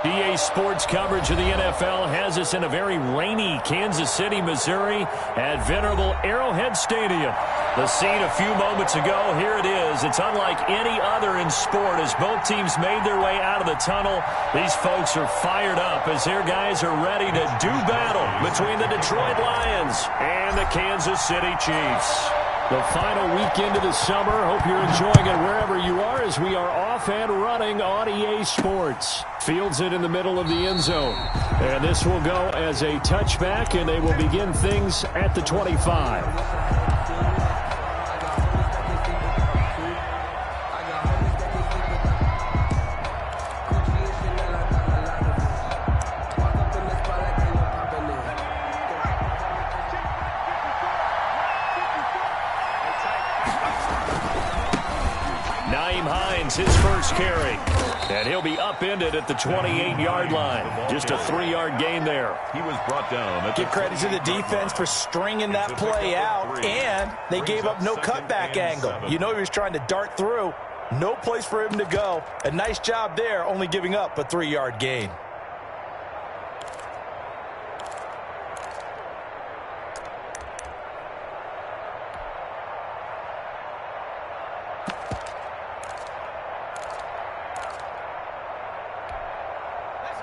EA Sports coverage of the NFL has us in a very rainy Kansas City, Missouri at venerable Arrowhead Stadium. The scene a few moments ago, here it is. It's unlike any other in sport as both teams made their way out of the tunnel. These folks are fired up as their guys are ready to do battle between the Detroit Lions and the Kansas City Chiefs. The final weekend of the summer. Hope you're enjoying it wherever you are as we are off and running on EA Sports. Fields it in the middle of the end zone. And this will go as a touchback, and they will begin things at the 25. His first carry, and he'll be upended at the 28-yard line. Just a 3-yard gain there. He was brought down. Give credit to the defense for stringing that play out, and they gave up no cutback angle. You know he was trying to dart through. No place for him to go. A nice job there, only giving up a 3-yard gain.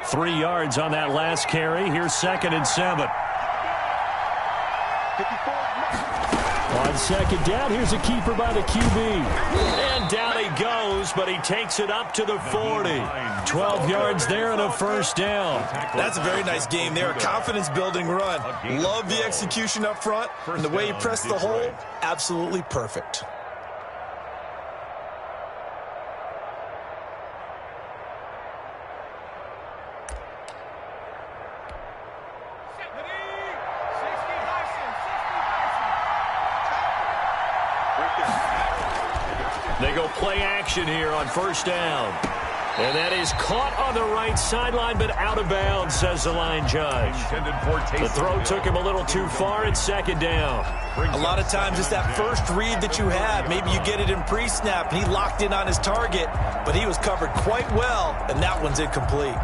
Three yards on that last carry. Here's 2nd and 7. On second down, here's a keeper by the QB. And down he goes, but he takes it up to the 40. 12 yards there and a first down. That's a very nice game there. A confidence-building run. Love the execution up front. And the way he pressed the hole, absolutely perfect. They go play action here on first down. And that is caught on the right sideline, but out of bounds, says the line judge. The throw took him a little too far. It's 2nd down. A lot of times it's that first read that you have. Maybe you get it in pre-snap, and he locked in on his target, but he was covered quite well, and that one's incomplete.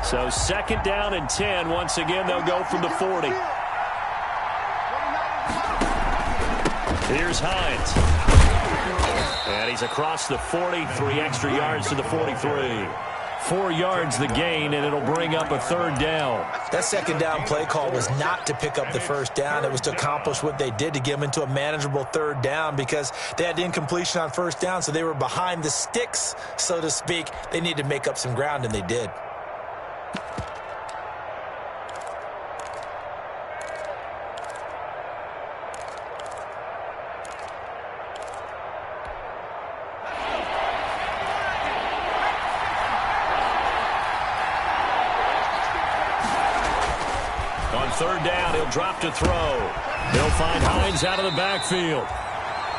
So 2nd down and 10. Once again, they'll go from the 40. Here's Hines. And he's across the 40, 3 extra yards to the 43. 4 yards the gain, and it'll bring up a 3rd down. That 2nd down play call was not to pick up the first down. It was to accomplish what they did to get them into a manageable 3rd down because they had incompletion on first down, so they were behind the sticks, so to speak. They needed to make up some ground, and they did. On 3rd down, he'll drop to throw. He'll find Hines out of the backfield.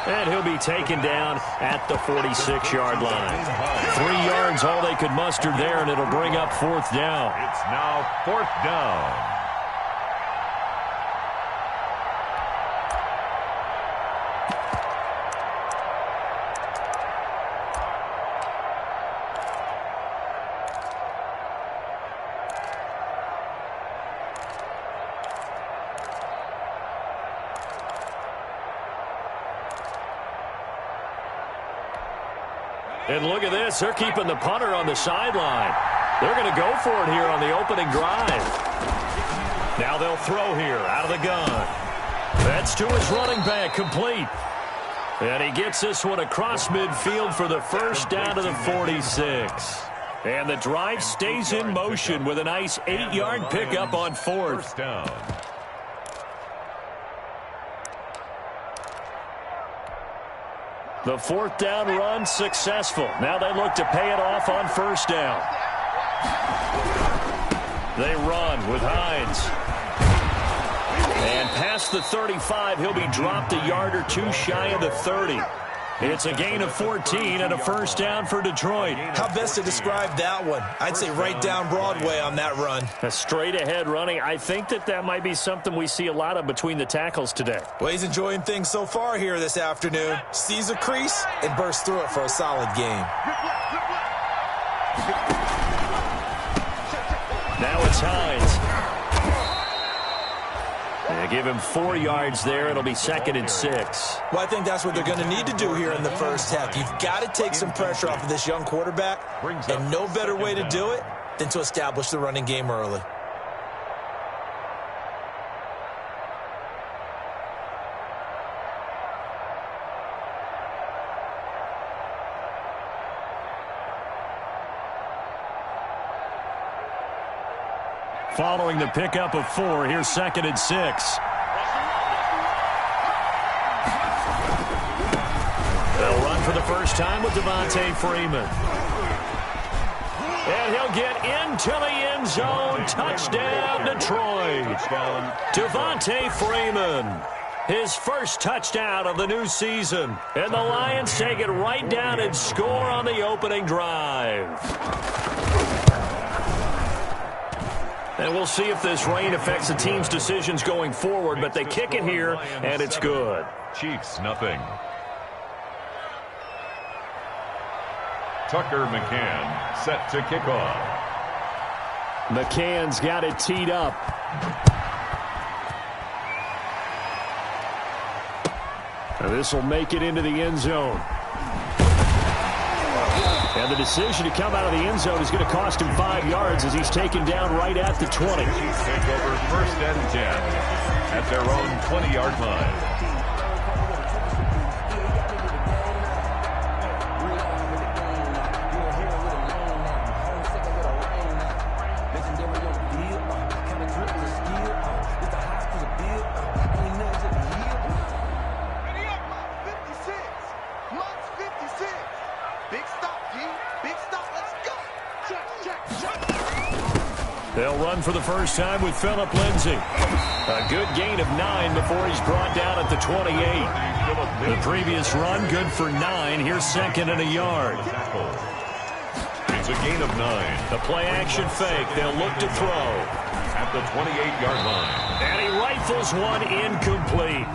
And he'll be taken down at the 46-yard line. 3 yards, all they could muster there, and it'll bring up 4th down. It's now 4th down. And look at this. They're keeping the punter on the sideline. They're going to go for it here on the opening drive. Now they'll throw here out of the gun. That's to his running back, complete. And he gets this one across midfield for the first down to the 46. And the drive stays in motion with a nice 8-yard pickup on 4th down. The 4th down run successful. Now they look to pay it off on first down. They run with Hines. And past the 35, he'll be dropped a yard or two shy of the 30. It's a gain of 14 and a first down for Detroit. How best to describe that one? I'd say right down Broadway on that run. A straight-ahead running. I think that might be something we see a lot of between the tackles today. Well, he's enjoying things so far here this afternoon. Sees a crease and bursts through it for a solid game. Hines. They give him 4 yards there. It'll be 2nd and 6. Well, I think that's what they're going to need to do here in the first half. You've got to take some pressure off of this young quarterback, and no better way to do it than to establish the running game early. Following the pickup of 4, here's 2nd and 6. They'll run for the first time with Devontae Freeman. And he'll get into the end zone. Touchdown, Detroit. Devontae Freeman. His first touchdown of the new season. And the Lions take it right down and score on the opening drive. And we'll see if this rain affects the team's decisions going forward, but they kick it here, and it's good. Chiefs, nothing. Tucker McCann set to kick off. McCann's got it teed up. And this will make it into the end zone. And the decision to come out of the end zone is going to cost him 5 yards as he's taken down right at the 20. Take over 1st and 10 at their own 20-yard line. They'll run for the first time with Phillip Lindsay. A good gain of 9 before he's brought down at the 28. The previous run, good for 9. Here's 2nd and a yard. It's a gain of 9. The play-action fake. They'll look to throw. At the 28-yard line. And he rifles one incomplete.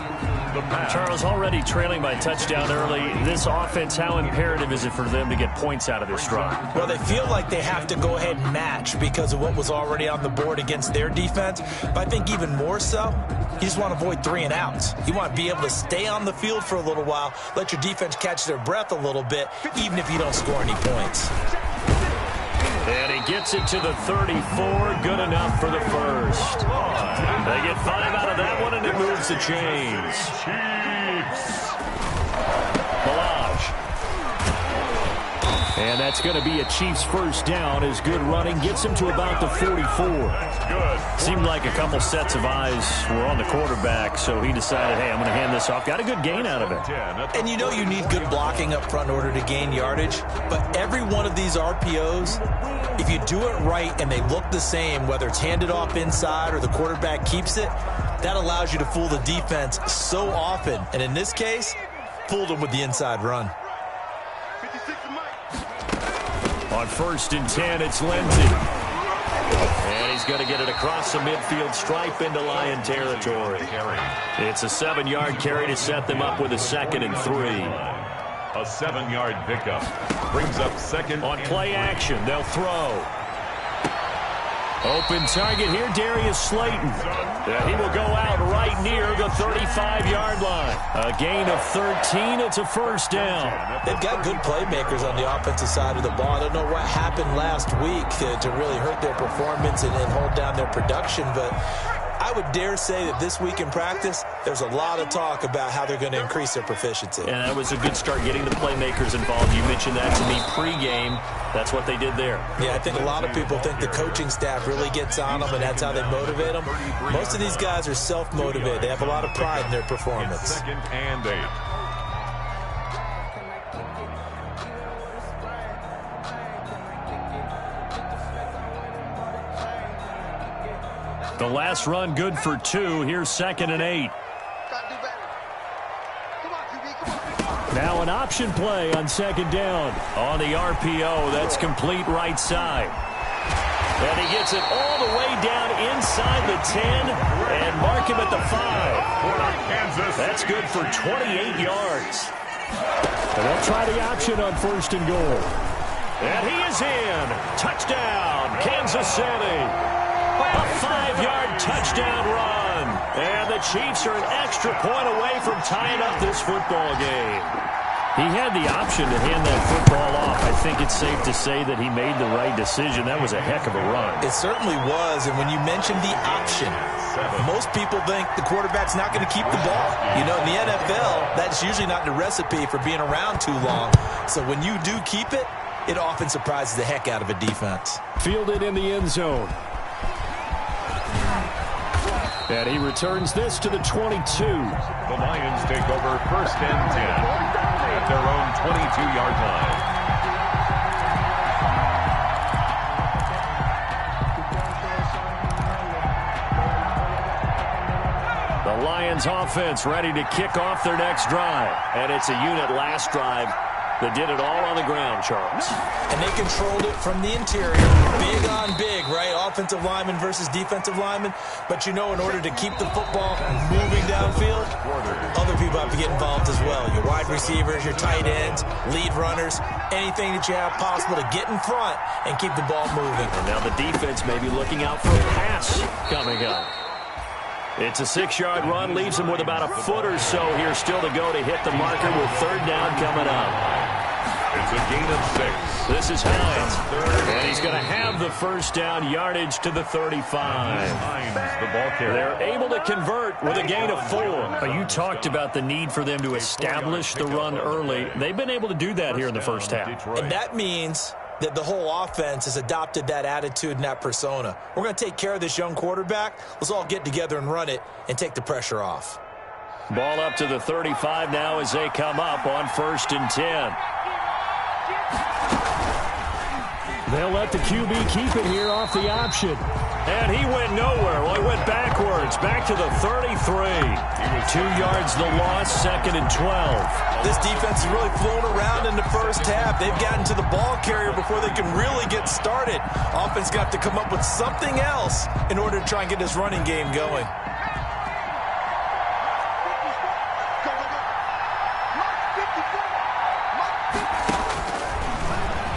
Charles, already trailing by touchdown early. This offense, how imperative is it for them to get points out of this drive? Well, they feel like they have to go ahead and match because of what was already on the board against their defense. But I think even more so, you just want to avoid 3 and outs. You want to be able to stay on the field for a little while, let your defense catch their breath a little bit, even if you don't score any points. And he gets it to the 34. Good enough for the first. They get 5 out of that one, and it moves the chains. Chiefs. Balaj. And that's going to be a Chiefs first down as good running gets him to about the 44. Good. Seemed like a couple sets of eyes were on the quarterback, so he decided, hey, I'm going to hand this off. Got a good gain out of it. And you know you need good blocking up front in order to gain yardage, but every one of these RPOs, if you do it right and they look the same, whether it's handed off inside or the quarterback keeps it, that allows you to fool the defense so often. And in this case, fooled them with the inside run. On 1st and 10, it's Lindsay. And he's going to get it across the midfield stripe into Lion territory. It's a 7-yard carry to set them up with a 2nd and 3. A 7-yard pickup brings up 2nd. On play action, they'll throw. Open target here, Darius Slayton. He will go out right near the 35-yard line. A gain of 13. It's a first down. They've got good playmakers on the offensive side of the ball. I don't know what happened last week to really hurt their performance and hold down their production, but I would dare say that this week in practice, there's a lot of talk about how they're going to increase their proficiency. And that was a good start getting the playmakers involved. You mentioned that to me pregame. That's what they did there. Yeah, I think a lot of people think the coaching staff really gets on them, and that's how they motivate them. Most of these guys are self-motivated. They have a lot of pride in their performance. 2nd and 8. The last run good for 2. Here's 2nd and 8. Now an option play on 2nd down. On the RPO, that's complete right side. And he gets it all the way down inside the 10 and mark him at the 5. That's good for 28 yards. And they'll try the option on 1st and goal. And he is in. Touchdown, Kansas City. A 5-yard touchdown run. And the Chiefs are an extra point away from tying up this football game. He had the option to hand that football off. I think it's safe to say that he made the right decision. That was a heck of a run. It certainly was. And when you mentioned the option, most people think the quarterback's not going to keep the ball. You know, in the NFL, that's usually not the recipe for being around too long. So when you do keep it, it often surprises the heck out of a defense. Fielded in the end zone. And he returns this to the 22. The Lions take over 1st and 10 at their own 22-yard line. The Lions offense ready to kick off their next drive. And it's a unit last drive that did it all on the ground, Charles. And they controlled it from the interior. Big on big, right? Offensive lineman versus defensive lineman. But, you know, in order to keep the football moving downfield, other people have to get involved as well. Your wide receivers, your tight ends, lead runners, anything that you have possible to get in front and keep the ball moving. And now the defense may be looking out for a pass coming up. It's a 6-yard run, leaves him with about a foot or so here still to go to hit the marker with 3rd down coming up. It's a gain of 6. This is Hines. And he's going to have the 1st down, yardage to the 35. Hines, the ball carrier. They're able to convert with a gain of 4. You talked about the need for them to establish the run early. They've been able to do that here in the first half. And that means that the whole offense has adopted that attitude and that persona. We're going to take care of this young quarterback. Let's all get together and run it and take the pressure off. Ball up to the 35 now as they come up on 1st and 10. They'll let the QB keep it here off the option. And he went nowhere. Well, he went backwards, back to the 33. 2 yards the loss, 2nd and 12. This defense has really flown around in the first half. They've gotten to the ball carrier before they can really get started. Offense got to come up with something else in order to try and get this running game going.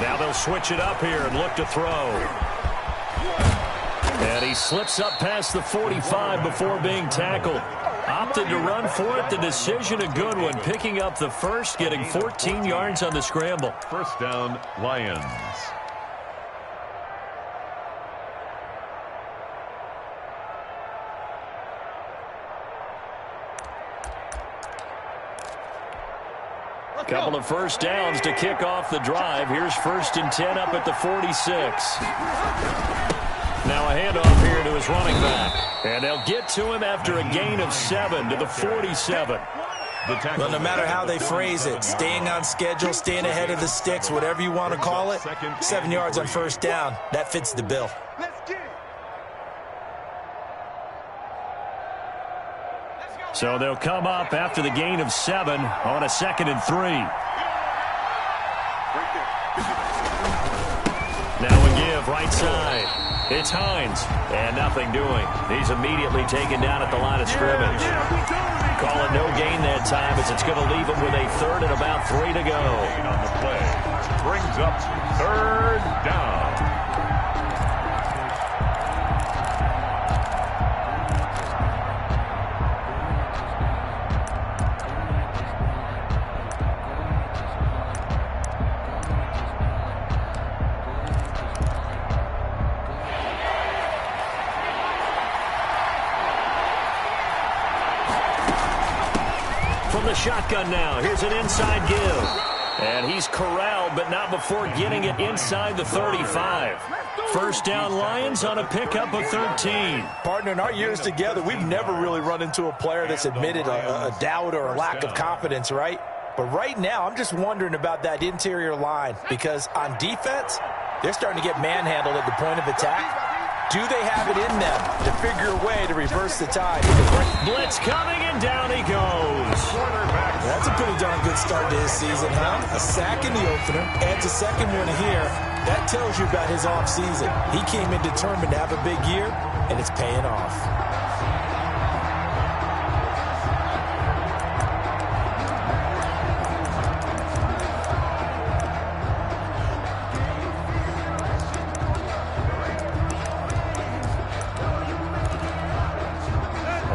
Now they'll switch it up here and look to throw. And he slips up past the 45 before being tackled. Opted to run for it. The decision a good one. Picking up the first, getting 14 yards on the scramble. 1st down, Lions. Couple of 1st downs to kick off the drive. Here's 1st and 10 up at the 46. Now a handoff here to his running back. And they'll get to him after a gain of 7 to the 47. Well, no matter how they phrase it, staying on schedule, staying ahead of the sticks, whatever you want to call it, 7 yards on 1st down, that fits the bill. So they'll come up after the gain of 7 on a 2nd and 3. Now a give right side. It's Hines. And nothing doing. He's immediately taken down at the line of scrimmage. Call it no gain that time as it's going to leave him with a 3rd and about 3 to go. On the play. Brings up 3rd down. The shotgun now. Here's an inside give. And he's corralled, but not before getting it inside the 35. 1st down Lions on a pickup of 13. Partner, in our years together, we've never really run into a player that's admitted a doubt or a lack of confidence, right? But right now, I'm just wondering about that interior line because on defense, they're starting to get manhandled at the point of attack. Do they have it in them to figure a way to reverse the tide? Blitz coming, and down he goes. That's a pretty darn good start to his season, huh? A sack in the opener, adds a 2nd one here. That tells you about his offseason. He came in determined to have a big year, and it's paying off.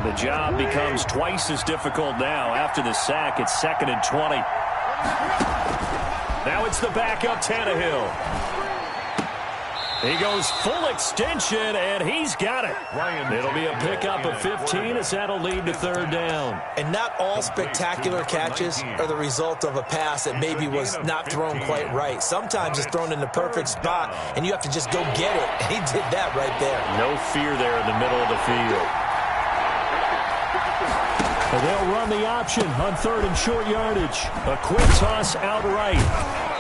The job becomes twice as difficult now. After the sack, it's 2nd and 20. Now it's the backup Tannehill. He goes full extension, and he's got it. It'll be a pickup of 15 as that'll lead to 3rd down. And not all spectacular catches are the result of a pass that maybe was not thrown quite right. Sometimes it's thrown in the perfect spot, and you have to just go get it. And he did that right there. No fear there in the middle of the field. And they'll run the option on 3rd and short yardage. A quick toss outright.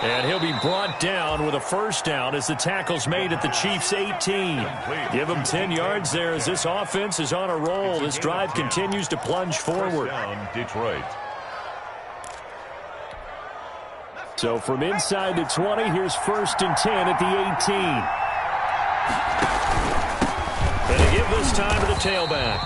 And he'll be brought down with a 1st down as the tackle's made at the Chiefs' 18. Give him 10 yards there as this offense is on a roll. This drive continues to plunge forward. Detroit. So from inside the 20, here's 1st and 10 at the 18. And they give this time to the tailback.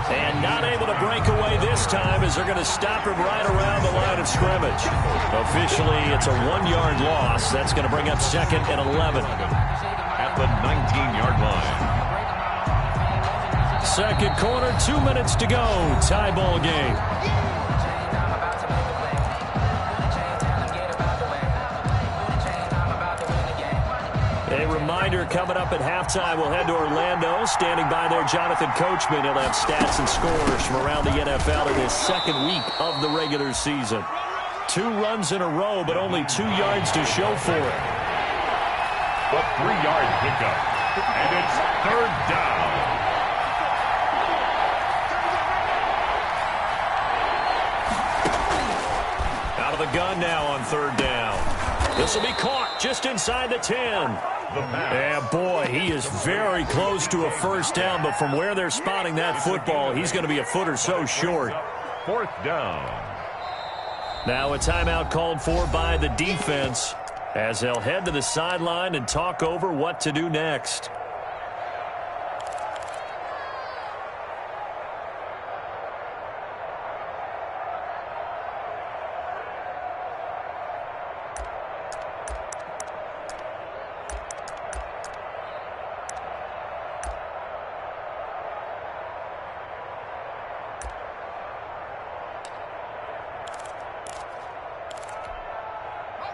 And not able to break away this time as they're going to stop him right around the line of scrimmage. Officially, it's a 1-yard loss. That's going to bring up 2nd and 11. At the 19-yard line. Second quarter, 2 minutes to go. Tie ball game. A reminder coming up at halftime, we'll head to Orlando. Standing by there, Jonathan Coachman. He'll have stats and scores from around the NFL in his 2nd week of the regular season. 2 runs in a row, but only 2 yards to show for it. The 3-yard pickup. And it's 3rd down. Out of the gun now on 3rd down. This will be caught just inside the 10. And boy, he is very close to a 1st down, but from where they're spotting that football, he's going to be a foot or so short. 4th down. Now a timeout called for by the defense as they'll head to the sideline and talk over what to do next.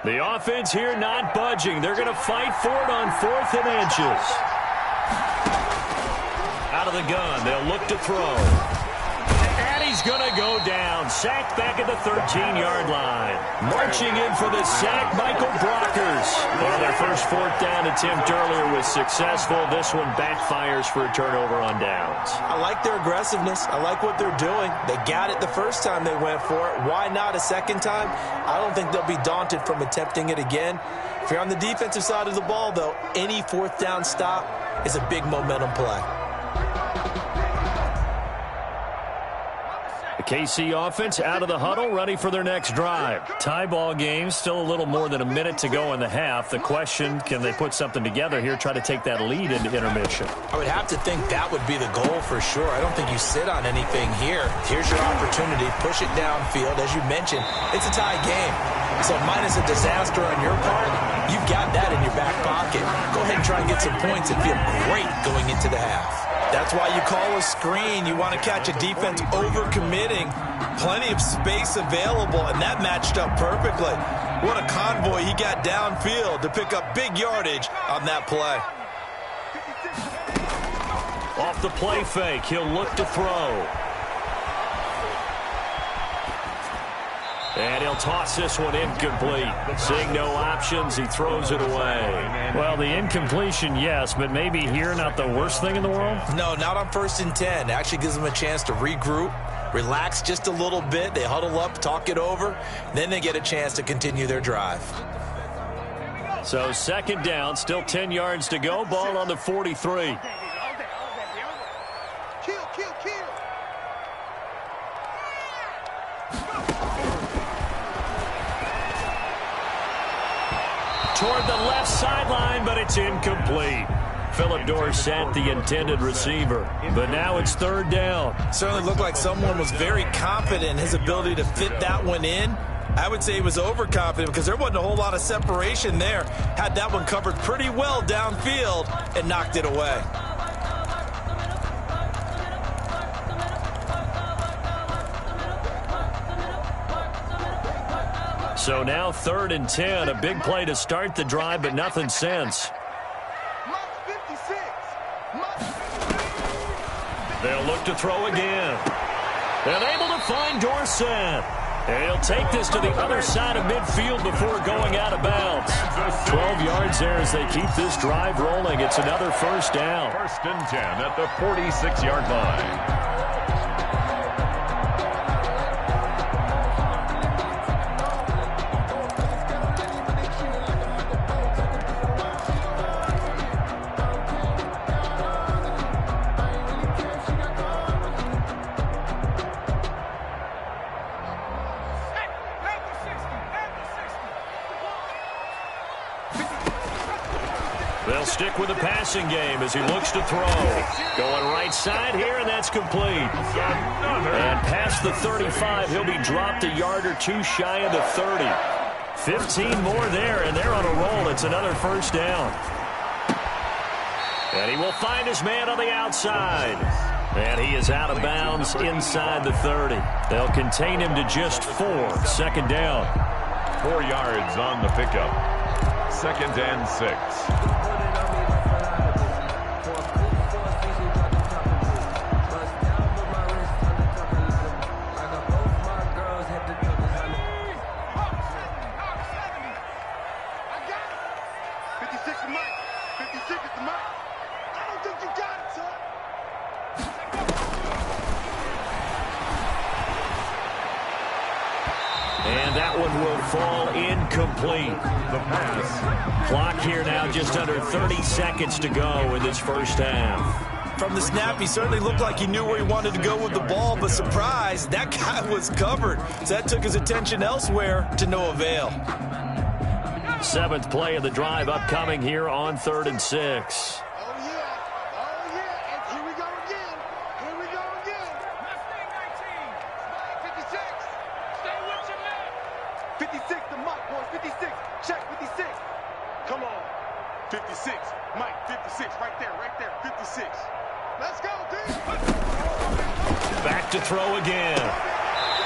The offense here not budging. They're going to fight for it on 4th and inches. Out of the gun, they'll look to throw. And he's going to go down. Sacked back at the 13-yard line. Marching in for the sack, Michael Brockers. Well, their first 4th down attempt earlier was successful. This one backfires for a turnover on downs. I like their aggressiveness. I like what they're doing. They got it the first time they went for it. Why not a 2nd time? I don't think they'll be daunted from attempting it again. If you're on the defensive side of the ball, though, any 4th down stop is a big momentum play. The KC offense out of the huddle, ready for their next drive. Tie ball game, still a little more than a minute to go in the half. The question, can they put something together here, try to take that lead into intermission? I would have to think that would be the goal for sure. I don't think you sit on anything here. Here's your opportunity. Push it downfield. As you mentioned, it's a tie game. So minus a disaster on your part, you've got that in your back pocket. Go ahead and try and get some points and feel great going into the half. That's why you call a screen. You want to catch a defense overcommitting. Plenty of space available, and that matched up perfectly. What a convoy he got downfield to pick up big yardage on that play. Off the play fake, he'll look to throw. And he'll toss this one incomplete. Seeing no options, he throws it away. Well, the incompletion, yes, but maybe here not the worst thing in the world? No, not on 1st and 10. It actually gives them a chance to regroup, relax just a little bit. They huddle up, talk it over. Then they get a chance to continue their drive. So 2nd down, still 10 yards to go. Ball on the 43. Toward the left sideline, but it's incomplete. Philip Dorsett, the intended receiver. But now it's 3rd down. Certainly looked like someone was very confident in his ability to fit that one in. I would say he was overconfident because there wasn't a whole lot of separation there. Had that one covered pretty well downfield and knocked it away. So now 3rd and 10. A big play to start the drive, but nothing since. They'll look to throw again. And able to find Dorsett. And he'll take this to the other side of midfield before going out of bounds. 12 yards there as they keep this drive rolling. It's another first down. 1st and 10 at the 46-yard line. They'll stick with the passing game as he looks to throw. Going right side here, and that's complete. And past the 35, he'll be dropped a yard or two shy of the 30. 15 more there, and they're on a roll. It's another first down. And he will find his man on the outside. And he is out of bounds inside the 30. They'll contain him to just 4. 2nd down. 4 yards on the pickup. 2nd and 6. And that one will fall incomplete. The pass. Clock here now, just under 30 seconds to go in this first half. From the snap, he certainly looked like he knew where he wanted to go with the ball, but surprise, that guy was covered. So that took his attention elsewhere to no avail. 7th play of the drive upcoming here on 3rd and 6. Back to throw again.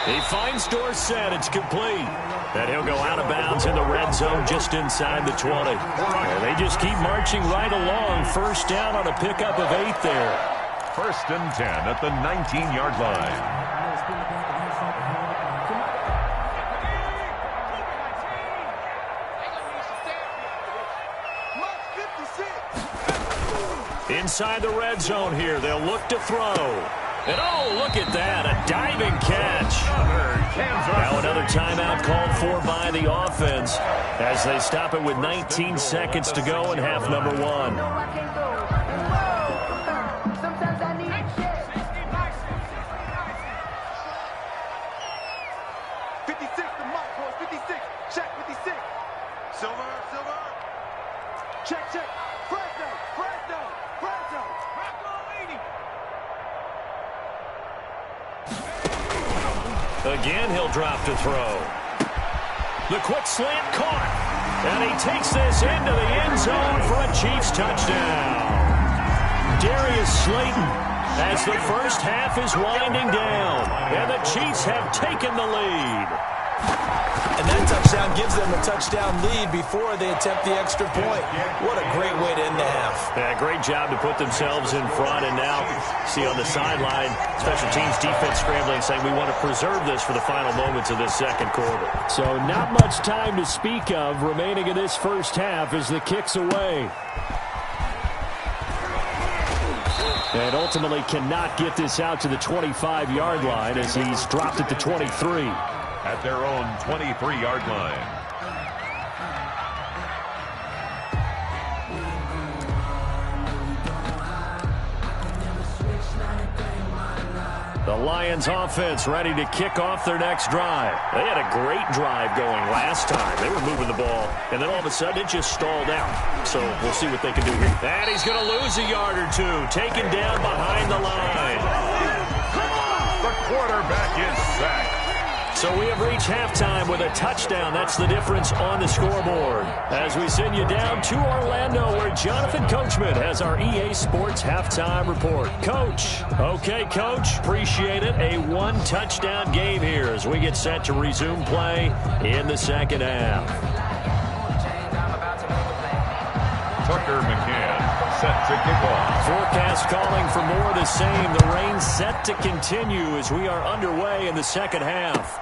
He finds Dorsett. It's complete. And he'll go out of bounds in the red zone just inside the 20. And they just keep marching right along. First down on a pickup of 8 there. 1st and 10 at the 19-yard line. Inside the red zone here. They'll look to throw. And oh, look at that. A diving catch. Now another timeout called for by the offense as they stop it with 19 seconds to go in half number 1. Again, he'll drop to throw. The quick slant caught. And he takes this into the end zone for a Chiefs touchdown. Darius Slayton as the first half is winding down. And the Chiefs have taken the lead. And that touchdown gives them a touchdown lead before they attempt the extra point. What a great way to end the half. Yeah, great job to put themselves in front. And now, see on the sideline, special teams defense scrambling, saying we want to preserve this for the final moments of this second quarter. So not much time to speak of remaining in this first half as the kick's away. And ultimately cannot get this out to the 25-yard line as he's dropped it to 23. At their own 23-yard line. The Lions offense ready to kick off their next drive. They had a great drive going last time. They were moving the ball, and then all of a sudden it just stalled out. So we'll see what they can do here. And he's going to lose a yard or two, taken down behind the line. The quarterback is sacked. So we have reached halftime with a touchdown. That's the difference on the scoreboard. As we send you down to Orlando, where Jonathan Coachman has our EA Sports halftime report. Coach. Okay, Coach. Appreciate it. A one-touchdown game here as we get set to resume play in the second half. Tucker McCann set to kick off. Forecast calling for more of the same. The rain set to continue as we are underway in the second half.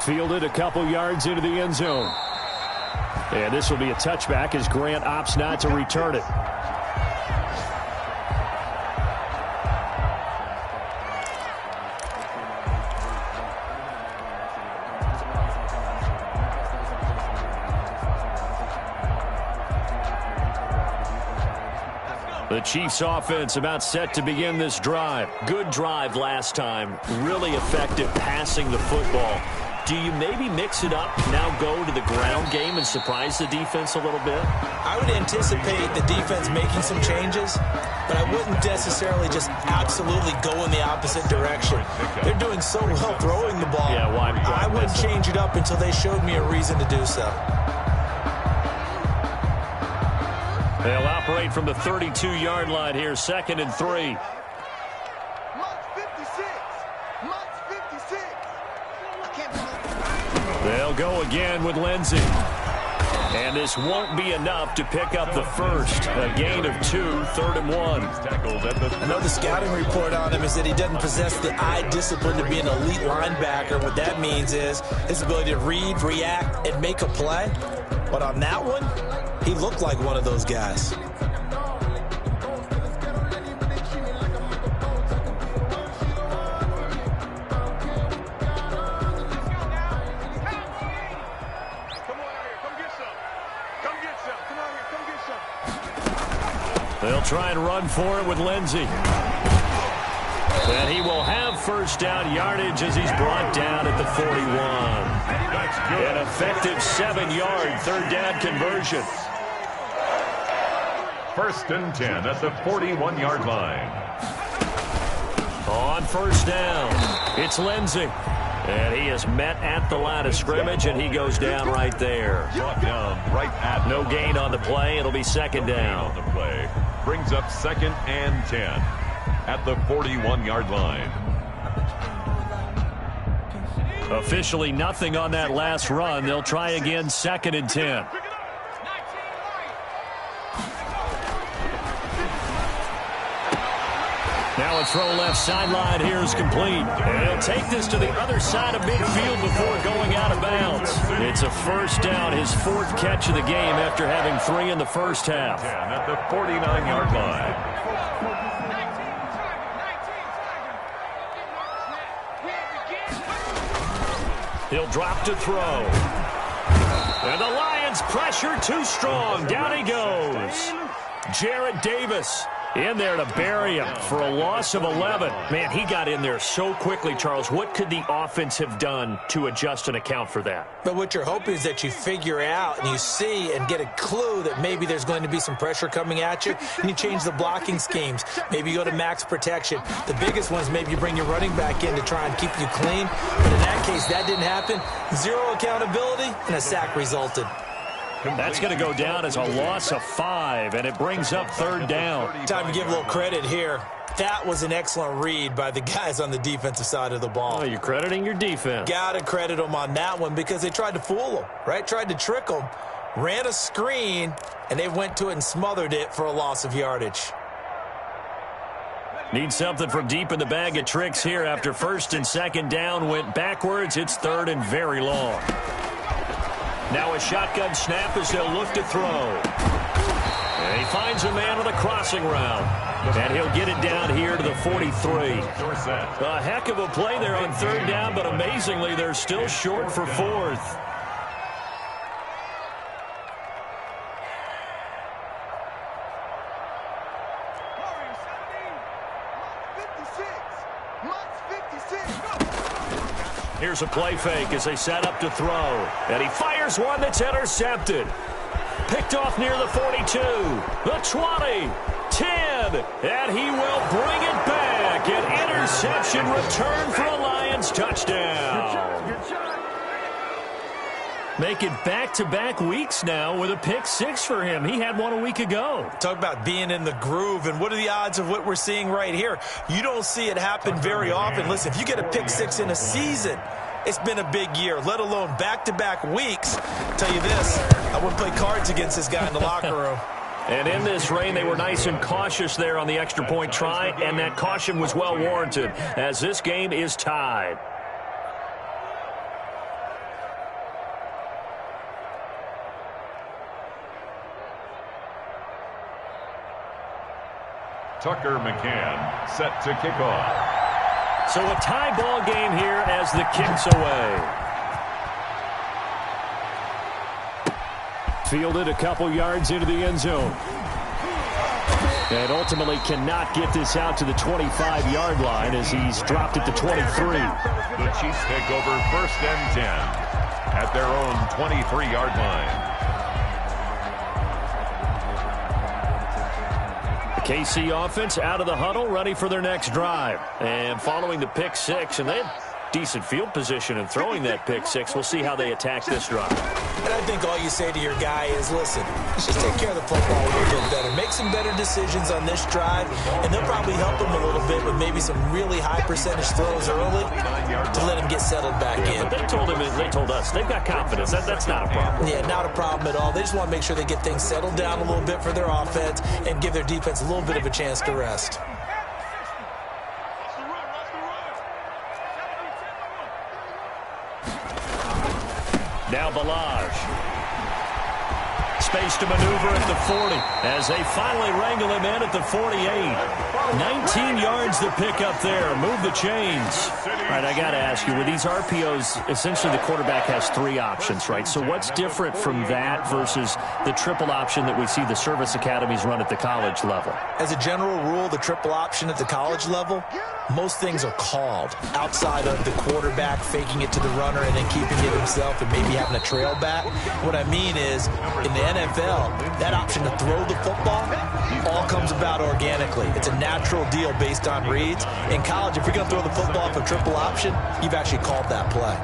Fielded a couple yards into the end zone. And this will be a touchback as Grant opts not to return it. The Chiefs offense about set to begin this drive. Good drive last time. Really effective passing the football. Do you maybe mix it up, now go to the ground game and surprise the defense a little bit? I would anticipate the defense making some changes, but I wouldn't necessarily just absolutely go in the opposite direction. They're doing so well throwing the ball. Yeah, why I wouldn't change it up until they showed me a reason to do so. They'll operate from the 32-yard line here, 2nd and 3. They'll go again with Lindsey. And this won't be enough to pick up the first. A gain of 2, 3rd and 1. I know the scouting report on him is that he doesn't possess the eye discipline to be an elite linebacker. What that means is his ability to read, react, and make a play. But on that one, he looked like one of those guys. They'll try and run for it with Lindsey. And he will have first down yardage as he's brought down at the 41. That's good. An effective 7-yard 3rd down conversion. 1st and 10 at the 41-yard line. On first down, it's Lindsey. And he is met at the line of scrimmage, and he goes down right there. Brought down right at no gain on the play. It'll be 2nd down. On the play. Brings up 2nd and 10 at the 41-yard line. Officially nothing on that last run. They'll try again, 2nd and 10. Now a throw left sideline here is complete. And he'll take this to the other side of midfield before going out of bounds. It's a first down, his 4th catch of the game after having 3 in the first half. 10 at the 49-yard line. He'll drop to throw. And the Lions pressure too strong. Down he goes. Jarrett Davis in there to bury him for a loss of 11. Man, he got in there so quickly, Charles. What could the offense have done to adjust and account for that? But what you're hoping is that you figure out and you see and get a clue that maybe there's going to be some pressure coming at you, and you change the blocking schemes. Maybe you go to max protection. The biggest one is maybe you bring your running back in to try and keep you clean. But in that case, that didn't happen. 0 accountability, and a sack resulted. That's going to go down as a loss of 5, and it brings up 3rd down. Time to give a little credit here. That was an excellent read by the guys on the defensive side of the ball. Oh, you're crediting your defense. Got to credit them on that one because they tried to fool them, right? Tried to trick them, ran a screen, and they went to it and smothered it for a loss of yardage. Need something from deep in the bag of tricks here after 1st and 2nd down went backwards. It's 3rd and very long. Now a shotgun snap as they'll look to throw. And he finds a man on the crossing route. And he'll get it down here to the 43. A heck of a play there on 3rd down, but amazingly, they're still short for 4th. Here's a play fake as they set up to throw. And he fires one that's intercepted. Picked off near the 42, the 20, 10, and he will bring it back. An interception return for a Lions touchdown. Make it back-to-back weeks now with a pick six for him. He had one a week ago. Talk about being in the groove, and what are the odds of what we're seeing right here? You don't see it happen very often. Listen, if you get a pick six in a season, it's been a big year, let alone back-to-back weeks. I'll tell you this, I wouldn't play cards against this guy in the locker room. And in this rain, they were nice and cautious there on the extra point try, and that caution was well warranted as this game is tied. Tucker McCann set to kick off. So a tie ball game here as the kick's away. Fielded a couple yards into the end zone. And ultimately cannot get this out to the 25-yard line as he's dropped it to 23. The Chiefs take over 1st and 10 at their own 23-yard line. KC offense out of the huddle, ready for their next drive. And following the pick six, and they had decent field position in throwing that pick six. We'll see how they attack this drive. And I think all you say to your guy is, listen, just take care of the football a little bit better. Make some better decisions on this drive, and they'll probably help him a little bit with maybe some really high percentage throws early to let him get settled back in. But they told us, they've got confidence. That's not a problem. Yeah, not a problem at all. They just want to make sure they get things settled down a little bit for their offense and give their defense a little bit of a chance to rest. Now Balaj. Space to maneuver at the 40 as they finally wrangle him in at the 48. 19 yards to pick up there. Move the chains. All right, I got to ask you, with these RPOs, essentially the quarterback has three options, right? So what's different from that versus the triple option that we see the service academies run at the college level? As a general rule, the triple option at the college level, most things are called outside of the quarterback faking it to the runner and then keeping it himself and maybe having a trail back. What I mean is, in the NFL, that option to throw the football all comes about organically. It's a natural deal based on reads. In college, if you're going to throw the football for triple option, you've actually called that play.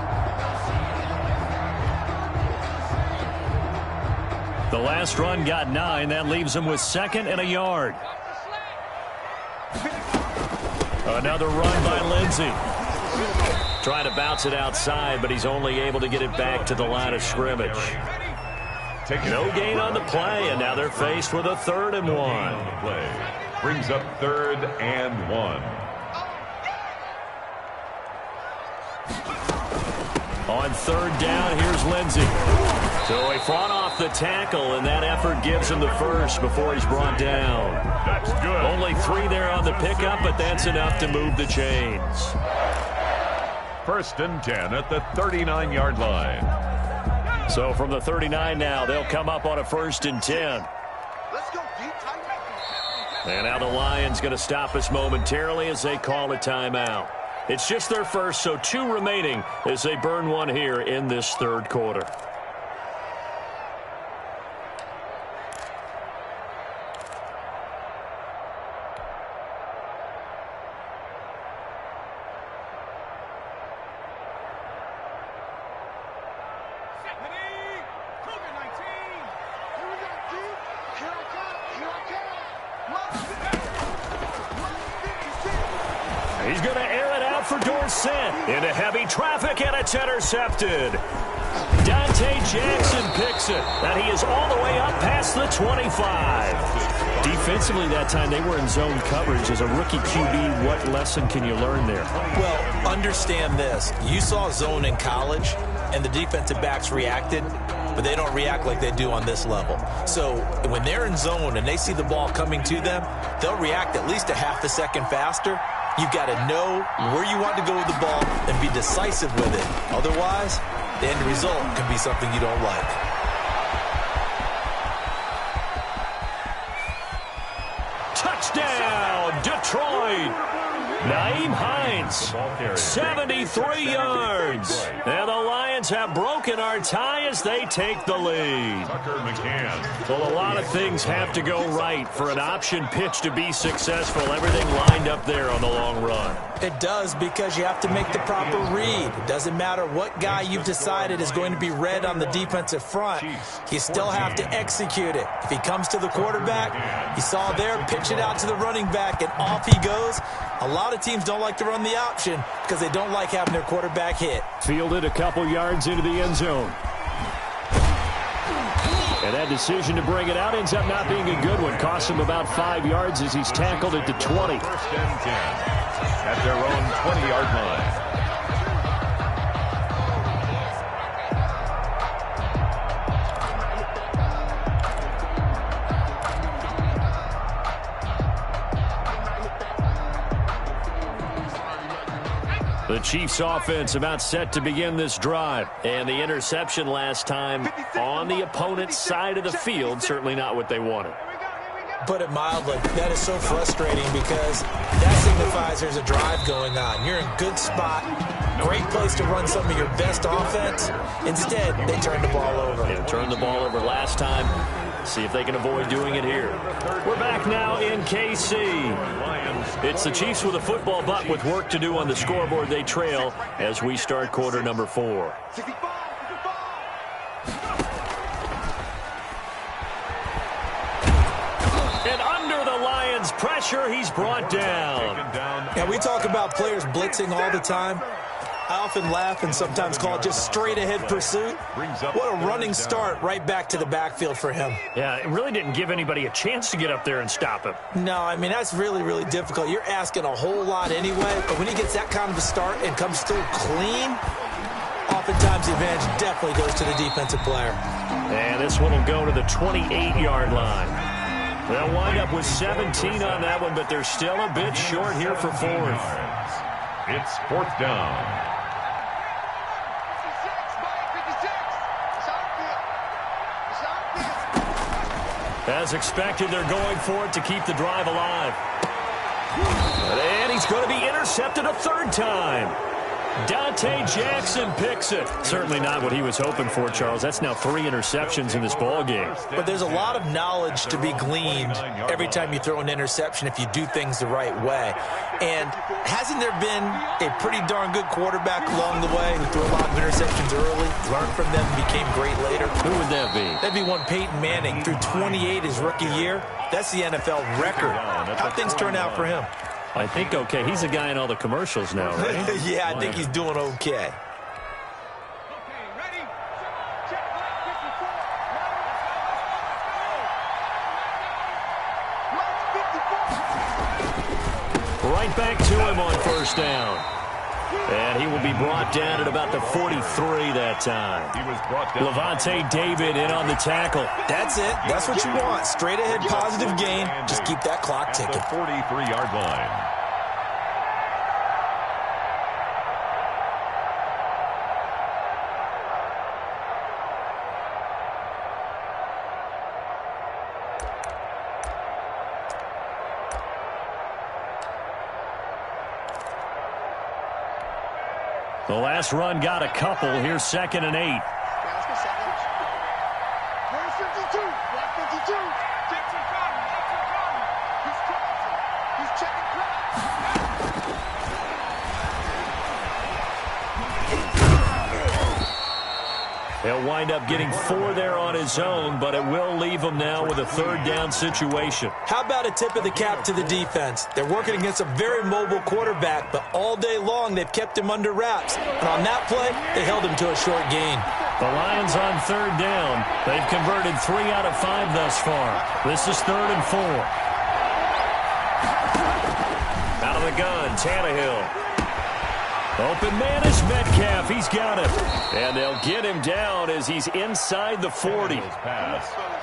The last run got 9. That leaves him with 2nd and a yard. Another run by Lindsey. Trying to bounce it outside, but he's only able to get it back to the line of scrimmage. No gain on the play, and now they're faced with a 3rd and 1. Brings up 3rd and 1. On 3rd down, here's Lindsey. So he fought off the tackle, and that effort gives him the first before he's brought down. That's good. Only 3 there on the pickup, but that's enough to move the chains. 1st and 10 at the 39-yard line. So from the 39 now, they'll come up on a 1st and 10. And now the Lions going to stop us momentarily as they call a timeout. It's just their first, so 2 remaining as they burn one here in this 3rd quarter. He's going to air it out for Dorsett. Into heavy traffic, and it's intercepted. Dante Jackson picks it. And he is all the way up past the 25. Defensively that time, they were in zone coverage. As a rookie QB, what lesson can you learn there? Well, understand this. You saw zone in college, and the defensive backs reacted, but they don't react like they do on this level. So when they're in zone and they see the ball coming to them, they'll react at least a half a second faster. You've got to know where you want to go with the ball and be decisive with it. Otherwise, the end result can be something you don't like. Touchdown, Detroit! Nyheim Hines, 73 yards. And the Lions have broken our tie as they take the lead. Well, a lot of things have to go right for an option pitch to be successful. Everything lined up there on the long run. It does, because you have to make the proper read. It doesn't matter what guy you've decided is going to be read on the defensive front. You still have to execute it. If he comes to the quarterback, you saw there, pitch it out to the running back, and off he goes. A lot of teams don't like to run the option because they don't like having their quarterback hit. Fielded a couple yards into the end zone. And that decision to bring it out ends up not being a good one. Costs him about 5 yards as he's tackled at the 20. First and 10 at their own 20-yard line. The Chiefs offense about set to begin this drive. And the interception last time on the opponent's side of the field, certainly not what they wanted. Put it mildly, that is so frustrating because that signifies there's a drive going on. You're in a good spot, great place to run some of your best offense. Instead, they turned the ball over. They turned the ball over last time. See if they can avoid doing it here. We're back now in KC. It's the Chiefs with a football, but with work to do on the scoreboard. They trail as we start quarter number 4. And under the Lions' pressure, he's brought down. Yeah, we talk about players blitzing all the time. I often laugh and sometimes call it just straight-ahead pursuit. What a running start right back to the backfield for him. Yeah, it really didn't give anybody a chance to get up there and stop him. No, I mean, that's really, really difficult. You're asking a whole lot anyway, but when he gets that kind of a start and comes through clean, oftentimes the advantage definitely goes to the defensive player. And this one will go to the 28-yard line. They'll wind up with 17 on that one, but they're still a bit short here for 4th. It's 4th down. As expected, they're going for it to keep the drive alive. And he's going to be intercepted a 3rd time. Dante Jackson picks it. Certainly not what he was hoping for, Charles. That's now 3 interceptions in this ball game. But there's a lot of knowledge to be gleaned every time you throw an interception if you do things the right way. And hasn't there been a pretty darn good quarterback along the way who threw a lot of interceptions early, learned from them, and became great later? Who would that be? That'd be one Peyton Manning. Threw 28 his rookie year. That's the NFL record. How'd things turn out for him? I think okay. He's a guy in all the commercials now, right? Yeah, I think he's doing okay. Right back to him on 1st down. And he will be brought down at about the 43 that time. He was brought down. Levante David in on the tackle. That's it. That's what you want. Straight ahead positive gain. Just keep that clock ticking. At the 43-yard line. The last run got a couple. Here's 2nd and 8. He'll wind up getting 4 there on his own, but it will leave him now with a 3rd down situation. How about a tip of the cap to the defense? They're working against a very mobile quarterback, but all day long they've kept him under wraps. And on that play, they held him to a short gain. The Lions on 3rd down. They've converted 3 out of 5 thus far. This is 3rd and 4. Out of the gun, Tannehill. Open man is Metcalf. He's got it. And they'll get him down as he's inside the 40.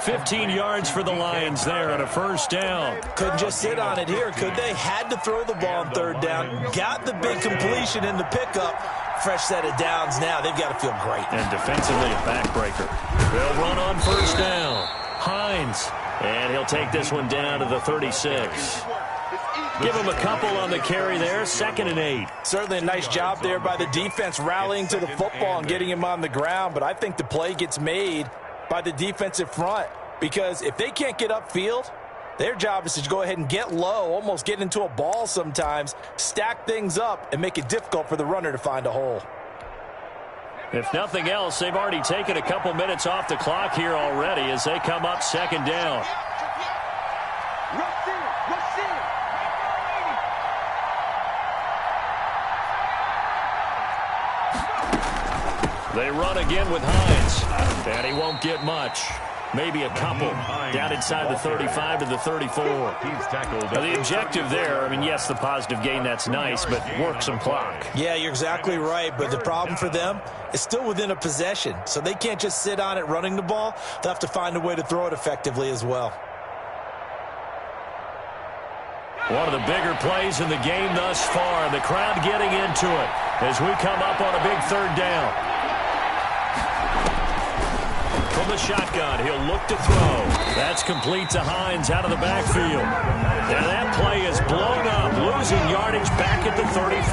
15 yards for the Lions there on a 1st down. Couldn't just sit on it here, could they? Had to throw the ball on 3rd down. Got the big completion in the pickup. Fresh set of downs now. They've got to feel great. And defensively, a backbreaker. They'll run on 1st down. Hines. And he'll take this one down to the 36. Give him a couple on the carry there, 2nd and 8. Certainly a nice job there by the defense rallying to the football and getting him on the ground, but I think the play gets made by the defensive front because if they can't get upfield, their job is to go ahead and get low, almost get into a ball sometimes, stack things up, and make it difficult for the runner to find a hole. If nothing else, they've already taken a couple minutes off the clock here already as they come up 2nd down. They run again with Hines, and he won't get much. Maybe a couple down inside the 35 to the 34. Now, the objective there, I mean, yes, the positive gain, that's nice, but work some clock. Yeah, you're exactly right, but the problem for them is still within a possession, so they can't just sit on it running the ball. They'll have to find a way to throw it effectively as well. One of the bigger plays in the game thus far, the crowd getting into it as we come up on a big 3rd down. From the shotgun, he'll look to throw. That's complete to Hines out of the backfield. And that play is blown up, losing yardage back at the 35.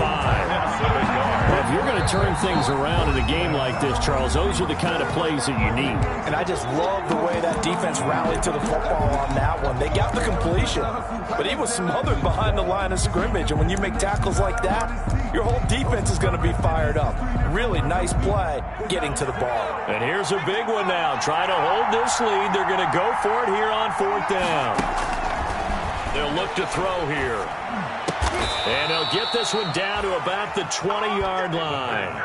Well, if you're going to turn things around in a game like this, Charles, those are the kind of plays that you need. And I just love the way that defense rallied to the football on that one. They got the completion, but he was smothered behind the line of scrimmage. And when you make tackles like that, your whole defense is going to be fired up. Really nice play getting to the ball. And here's a big one now. Trying to hold this lead. They're going to go for it here on 4th down. They'll look to throw here. And they'll get this one down to about the 20-yard line.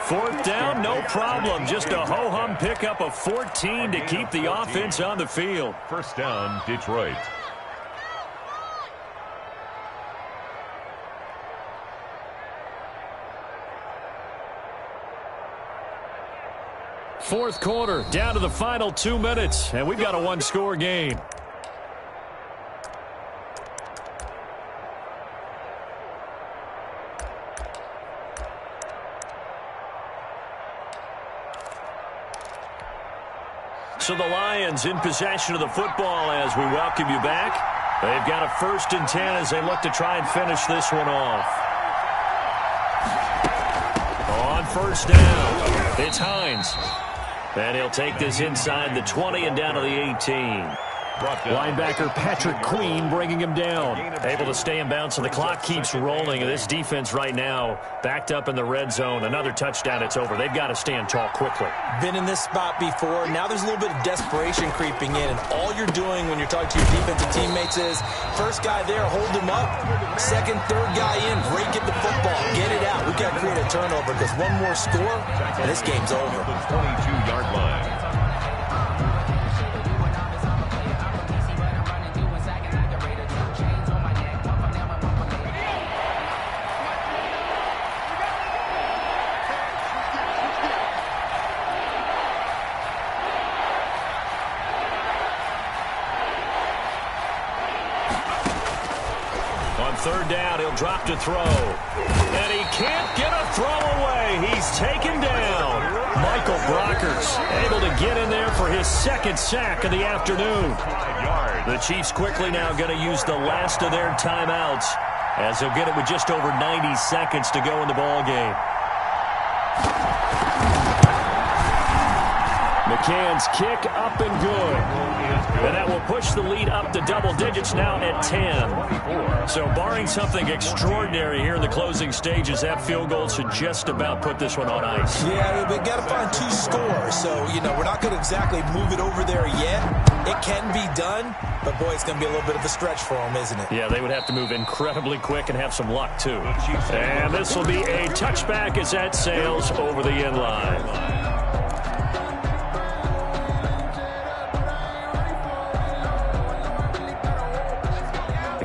4th down, no problem. Just a ho-hum pickup of 14 to keep the offense on the field. 1st down, Detroit. Fourth quarter, down to the final 2 minutes, and we've got a one-score game. So the Lions in possession of the football as we welcome you back. They've got a 1st and 10 as they look to try and finish this one off. On 1st down, it's Hines. And he'll take this inside the 20 and down to the 18. Linebacker Patrick Queen bringing him down. Able to stay in bounds, so the clock keeps rolling. And this defense right now backed up in the red zone. Another touchdown, it's over. They've got to stand tall quickly. Been in this spot before. Now there's a little bit of desperation creeping in. And all you're doing when you're talking to your defensive teammates is, first guy there, hold him up. Second, third guy in, break at the football. Get it out. We've got to create a turnover because one more score, and this game's over. The 22-yard line. Third down, he'll drop to throw. And he can't get a throw away. He's taken down. Michael Brockers able to get in there for his 2nd sack of the afternoon. The Chiefs quickly now going to use the last of their timeouts as they'll get it with just over 90 seconds to go in the ball game. McCann's kick up and good. And that will push the lead up to double digits now at 10. So barring something extraordinary here in the closing stages, that field goal should just about put this one on ice. Yeah, we've got to find 2 scores. So, we're not going to exactly move it over there yet. It can be done, but, boy, it's going to be a little bit of a stretch for them, isn't it? Yeah, they would have to move incredibly quick and have some luck, too. And this will be a touchback as that sails over the end line.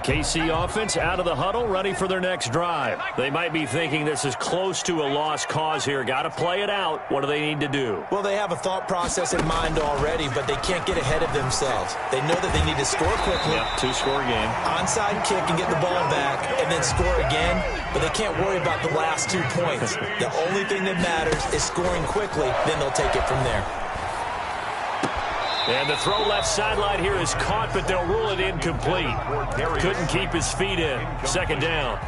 KC offense out of the huddle, ready for their next drive. They might be thinking this is close to a lost cause here. Got to play it out. What do they need to do? Well, they have a thought process in mind already, but they can't get ahead of themselves. They know that they need to score quickly. Yep, 2-score game. Onside kick and get the ball back, and then score again. But they can't worry about the last 2 points. The only thing that matters is scoring quickly. Then they'll take it from there. And the throw left sideline here is caught, but they'll rule it incomplete. Couldn't keep his feet in. Second down.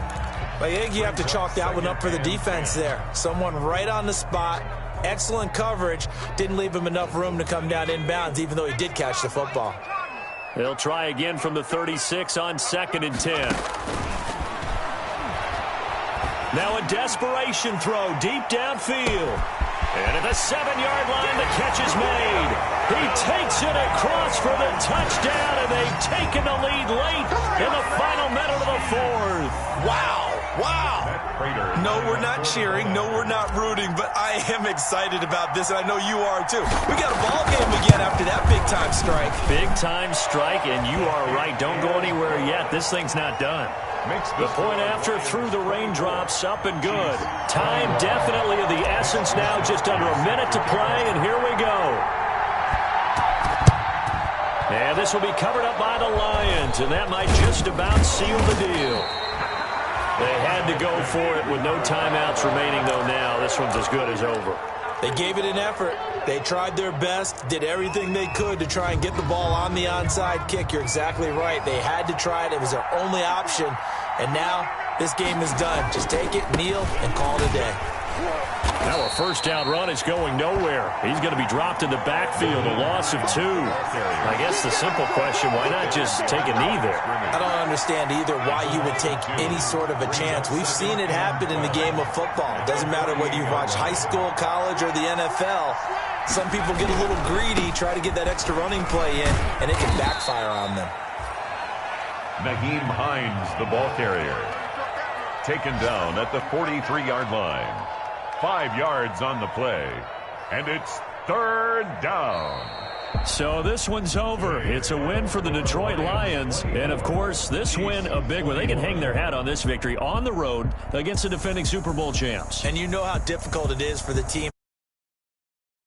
I think you have to chalk that one up for the defense there. Someone right on the spot. Excellent coverage. Didn't leave him enough room to come down inbounds, even though he did catch the football. They'll try again from the 36 on 2nd and 10. Now a desperation throw deep downfield. And at the 7-yard line, the catch is made. He takes it across for the touchdown, and they've taken the lead late in the final minute of the 4th. Wow. Wow. No, we're not cheering. No, we're not rooting, but I am excited about this, and I know you are too. We got a ball game again after that big-time strike. Big-time strike, and you are right. Don't go anywhere yet. This thing's not done. The point after through the raindrops, up and good. Time definitely of the essence now, just under a minute to play, and here we go. And this will be covered up by the Lions, and that might just about seal the deal. They had to go for it with no timeouts remaining, though now. This one's as good as over. They gave it an effort. They tried their best, did everything they could to try and get the ball on the onside kick. You're exactly right. They had to try it. It was their only option. And now this game is done. Just take it, kneel, and call it a day. Now a first down run is going nowhere. He's going to be dropped in the backfield, a loss of 2. I guess the simple question, why not just take a knee there? I don't understand either why you would take any sort of a chance. We've seen it happen in the game of football. It doesn't matter whether you watch high school, college, or the NFL. Some people get a little greedy, try to get that extra running play in, and it can backfire on them. Nyheim Hines, the ball carrier. Taken down at the 43-yard line. 5 yards on the play. And it's 3rd down. So this one's over. It's a win for the Detroit Lions. And, of course, this win a big one. They can hang their hat on this victory on the road against the defending Super Bowl champs. And you know how difficult it is for the team